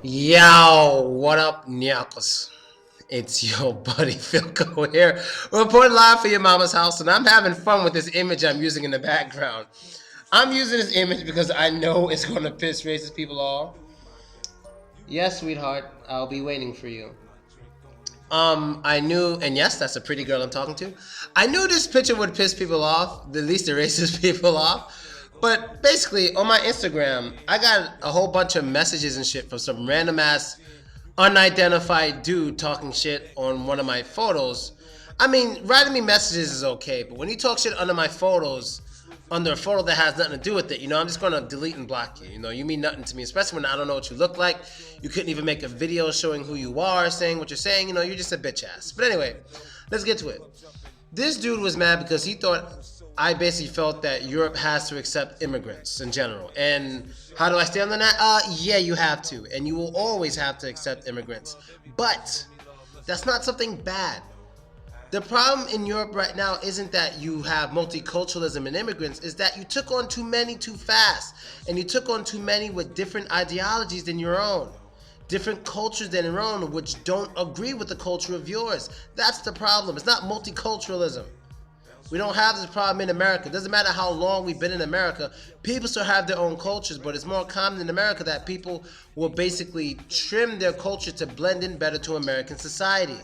Yo, what up, Nyakos? It's your buddy Philko here, reporting live for your mama's house, and I'm having fun with this image I'm using in the background. I'm using this image because I know it's going to piss racist people off. Yes, sweetheart, I'll be waiting for you. I knew, and yes, that's a pretty girl I'm talking to. I knew this picture would piss people off, at least the racist people off. But basically, on my Instagram, I got a whole bunch of messages and shit from some random ass unidentified dude talking shit on one of my photos. I mean, writing me messages is okay, but when you talk shit under my photos, under a photo that has nothing to do with it, I'm just gonna delete and block you. You mean nothing to me, especially when I don't know what you look like. You couldn't even make a video showing who you are, saying what you're saying. You're just a bitch ass. But anyway, let's get to it. This dude was mad because he thought I basically felt that Europe has to accept immigrants in general. And how do I stand on that? Yeah, you have to. And you will always have to accept immigrants. But that's not something bad. The problem in Europe right now isn't that you have multiculturalism and immigrants, is that you took on too many too fast. And you took on too many with different ideologies than your own. Different cultures than your own, which don't agree with the culture of yours. That's the problem. It's not multiculturalism. We don't have this problem in America. It doesn't matter how long we've been in America. People still have their own cultures, but it's more common in America that people will basically trim their culture to blend in better to American society.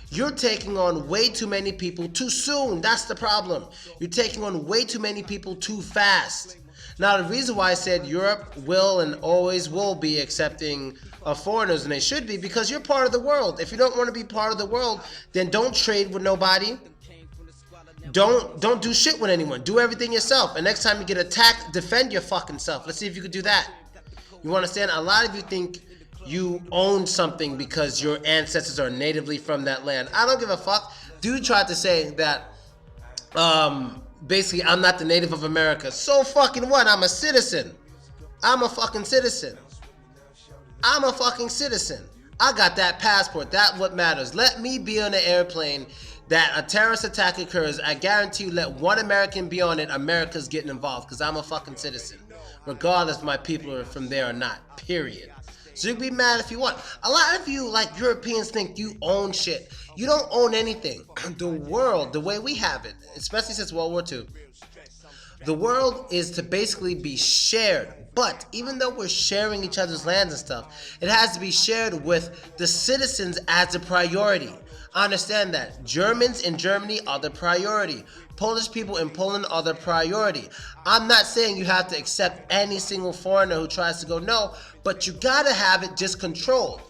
You're taking on way too many people too soon. That's the problem. You're taking on way too many people too fast. Now, the reason why I said Europe will and always will be accepting foreigners, and they should be, because you're part of the world. If you don't want to be part of the world, then don't trade with nobody. Don't do shit with anyone. Do everything yourself. And next time you get attacked, defend your fucking self. Let's see if you could do that. You understand? A lot of you think you own something because your ancestors are natively from that land. I don't give a fuck. Dude tried to say that basically I'm not the native of America. So fucking what? I'm a citizen. I'm a fucking citizen. I'm a fucking citizen. I got that passport. That's what matters. Let me be on an airplane that a terrorist attack occurs. I guarantee you, let one American be on it, America's getting involved, because I'm a fucking citizen, regardless if my people are from there or not, period. So you can be mad if you want. A lot of you, like Europeans, think you own shit. You don't own anything. The world, the way we have it, especially since World War II, the world is to basically be shared. But even though we're sharing each other's lands and stuff, it has to be shared with the citizens as a priority. I understand that. Germans in Germany are the priority. Polish people in Poland are the priority. I'm not saying you have to accept any single foreigner who tries to go no, but you gotta have it just controlled.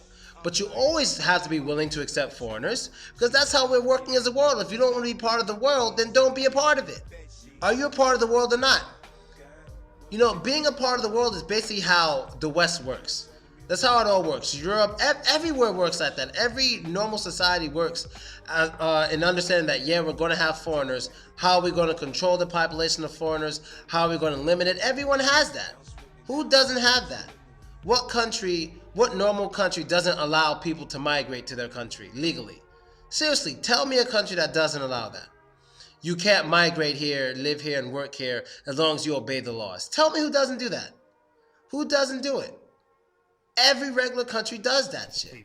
But you always have to be willing to accept foreigners, because that's how we're working as a world. If you don't want to be part of the world, then don't be a part of it. Are you a part of the world or not? Being a part of the world is basically how the West works. That's how it all works. Europe, everywhere works like that. Every normal society works in understanding that, yeah, we're going to have foreigners. How are we going to control the population of foreigners? How are we going to limit it? Everyone has that. Who doesn't have that? What normal country doesn't allow people to migrate to their country legally? Seriously, tell me a country that doesn't allow that. You can't migrate here, live here, and work here as long as you obey the laws. Tell me who doesn't do that. Who doesn't do it? Every regular country does that shit.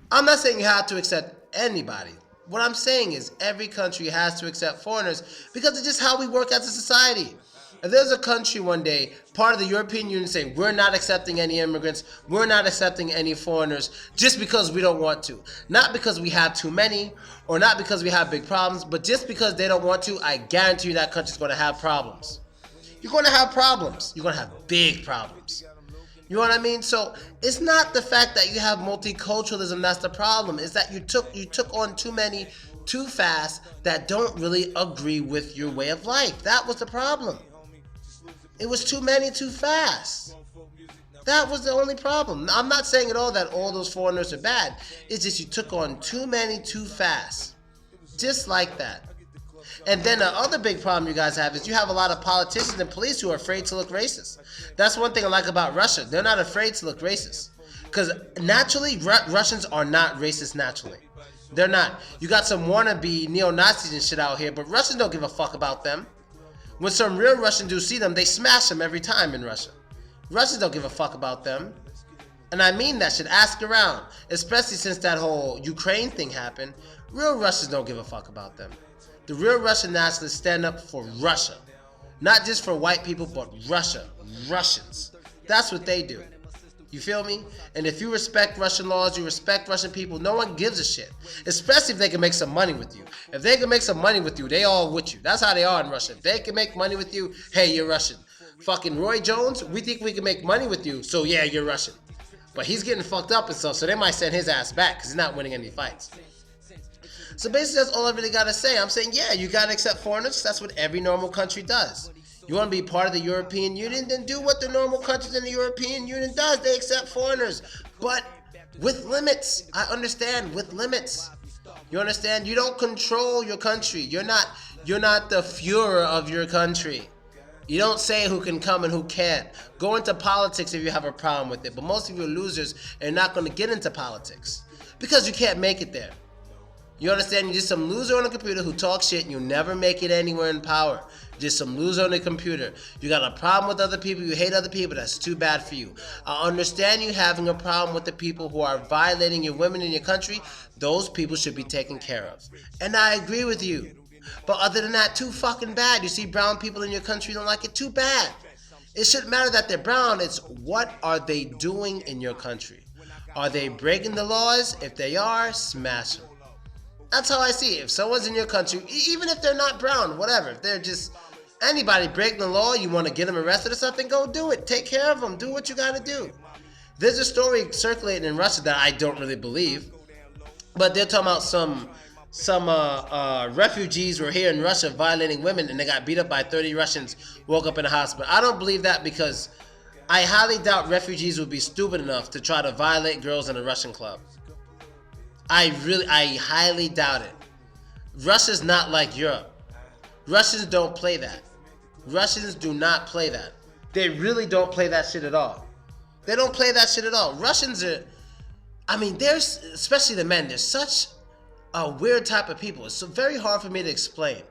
I'm not saying you have to accept anybody. What I'm saying is every country has to accept foreigners because it's just how we work as a society. If there's a country one day, part of the European Union, saying we're not accepting any immigrants, we're not accepting any foreigners just because we don't want to. Not because we have too many or not because we have big problems, but just because they don't want to, I guarantee you that country's going to have problems. You're going to have problems. You're going to have big problems. You know what I mean? So it's not the fact that you have multiculturalism that's the problem. It's that you took on too many too fast that don't really agree with your way of life. That was the problem. It was too many too fast. That was the only problem. I'm not saying at all that all those foreigners are bad. It's just you took on too many too fast. Just like that. And then the other big problem you guys have is you have a lot of politicians and police who are afraid to look racist. That's one thing I like about Russia. They're not afraid to look racist. Because naturally, Russians are not racist naturally. They're not. You got some wannabe neo-Nazis and shit out here, but Russians don't give a fuck about them. When some real Russian dudes see them, they smash them every time in Russia. Russians don't give a fuck about them. And I mean that shit. Ask around. Especially since that whole Ukraine thing happened. Real Russians don't give a fuck about them. The real Russian nationalists stand up for Russia. Not just for white people, but Russia. Russians. That's what they do. You feel me? And if you respect Russian laws, you respect Russian people, no one gives a shit. Especially if they can make some money with you. If they can make some money with you, they all with you. That's how they are in Russia. If they can make money with you, hey, you're Russian. Fucking Roy Jones, we think we can make money with you, so yeah, you're Russian. But he's getting fucked up and stuff, so they might send his ass back because he's not winning any fights. So basically, that's all I really got to say. I'm saying, yeah, you got to accept foreigners. That's what every normal country does. You want to be part of the European Union? Then do what the normal countries in the European Union does. They accept foreigners. But with limits. I understand, with limits. You understand? You don't control your country. You're not the Führer of your country. You don't say who can come and who can't. Go into politics if you have a problem with it. But most of you are losers and not going to get into politics. Because you can't make it there. You understand? You're just some loser on a computer who talks shit and you'll never make it anywhere in power. Just some loser on a computer. You got a problem with other people, you hate other people, that's too bad for you. I understand you having a problem with the people who are violating your women in your country. Those people should be taken care of. And I agree with you. But other than that, too fucking bad. You see brown people in your country don't like it, too bad. It shouldn't matter that they're brown. It's what are they doing in your country? Are they breaking the laws? If they are, smash them. That's how I see it. If someone's in your country, even if they're not brown, whatever, if they're just anybody breaking the law, you want to get them arrested or something, go do it. Take care of them. Do what you got to do. There's a story circulating in Russia that I don't really believe, but they're talking about some refugees were here in Russia violating women and they got beat up by 30 Russians, woke up in a hospital. I don't believe that because I highly doubt refugees would be stupid enough to try to violate girls in a Russian club. I highly doubt it. Russia's not like Europe. Russians don't play that. Russians do not play that. They really don't play that shit at all. They don't play that shit at all. Russians are, there's, especially the men, they're such a weird type of people. It's so very hard for me to explain.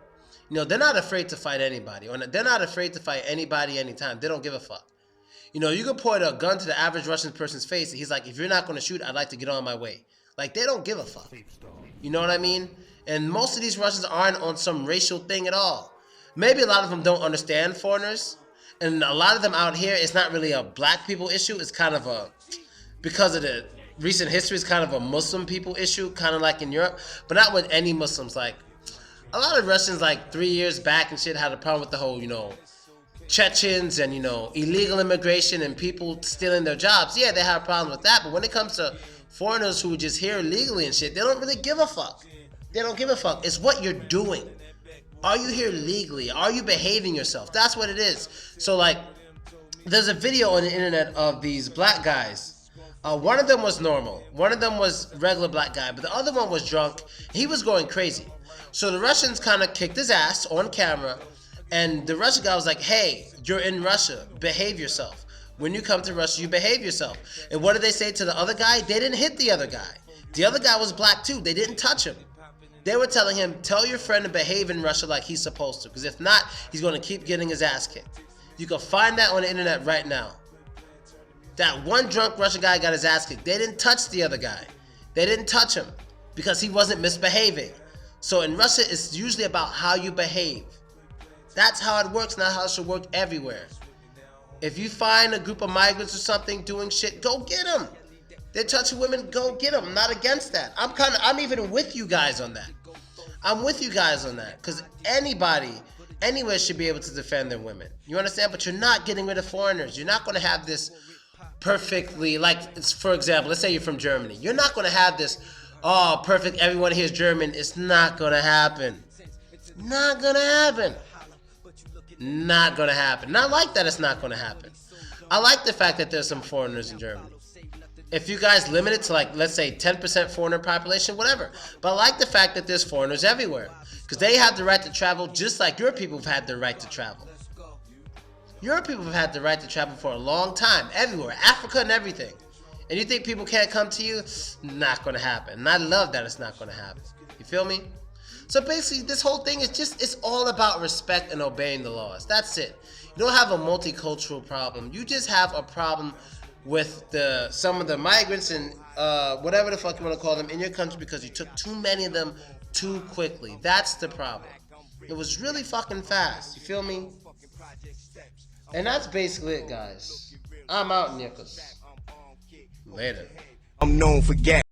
You know, they're not afraid to fight anybody. Or they're not afraid to fight anybody anytime. They don't give a fuck. You know, you can point a gun to the average Russian person's face and he's like, if you're not going to shoot, I'd like to get on my way. Like, they don't give a fuck. You know what I mean? And most of these Russians aren't on some racial thing at all. Maybe a lot of them don't understand foreigners. And a lot of them out here, it's not really a black people issue. It's kind of a, because of the recent history, it's kind of a Muslim people issue, kind of like in Europe. But not with any Muslims. Like, a lot of Russians, like 3 years back and shit, had a problem with the whole, you know, Chechens and, you know, illegal immigration and people stealing their jobs. Yeah, they have a problem with that. But when it comes to foreigners who are just here legally and shit, they don't really give a fuck. They don't give a fuck. It's what you're doing. Are you here legally? Are you behaving yourself? That's what it is. So, like, there's a video on the internet of these black guys. One of them was normal. One of them was regular black guy. But the other one was drunk. He was going crazy. So the Russians kind of kicked his ass on camera. And the Russian guy was like, hey, you're in Russia. Behave yourself. When you come to Russia, you behave yourself. And what did they say to the other guy? They didn't hit the other guy. The other guy was black too. They didn't touch him. They were telling him, tell your friend to behave in Russia like he's supposed to. Because if not, he's going to keep getting his ass kicked. You can find that on the internet right now. That one drunk Russian guy got his ass kicked. They didn't touch the other guy. They didn't touch him because he wasn't misbehaving. So in Russia, it's usually about how you behave. That's how it works, not how it should work everywhere. If you find a group of migrants or something doing shit, go get them. They're touching women, go get them. I'm not against that. I'm even with you guys on that. I'm with you guys on that. Because anybody, anywhere should be able to defend their women. You understand? But you're not getting rid of foreigners. You're not going to have this perfectly, like, for example, let's say you're from Germany. You're not going to have this, oh, perfect, everyone here is German. It's not going to happen. Not going to happen. Not going to happen. Not like that it's not going to happen. I like the fact that there's some foreigners in Germany. If you guys limit it to, like, let's say 10% foreigner population, whatever. But I like the fact that there's foreigners everywhere. Because they have the right to travel just like your people have had the right to travel. Your people have had the right to travel for a long time. Everywhere. Africa and everything. And you think people can't come to you? Not going to happen. And I love that it's not going to happen. You feel me? So basically, this whole thing is just, it's all about respect and obeying the laws. That's it. You You don't have a multicultural problem. You just have a problem with some of the migrants and whatever the fuck you want to call them in your country because you took too many of them too quickly. That's the problem. It was really fucking fast. You feel me? And that's basically it, guys. I'm out, Nicholas. Later. I'm known for gas.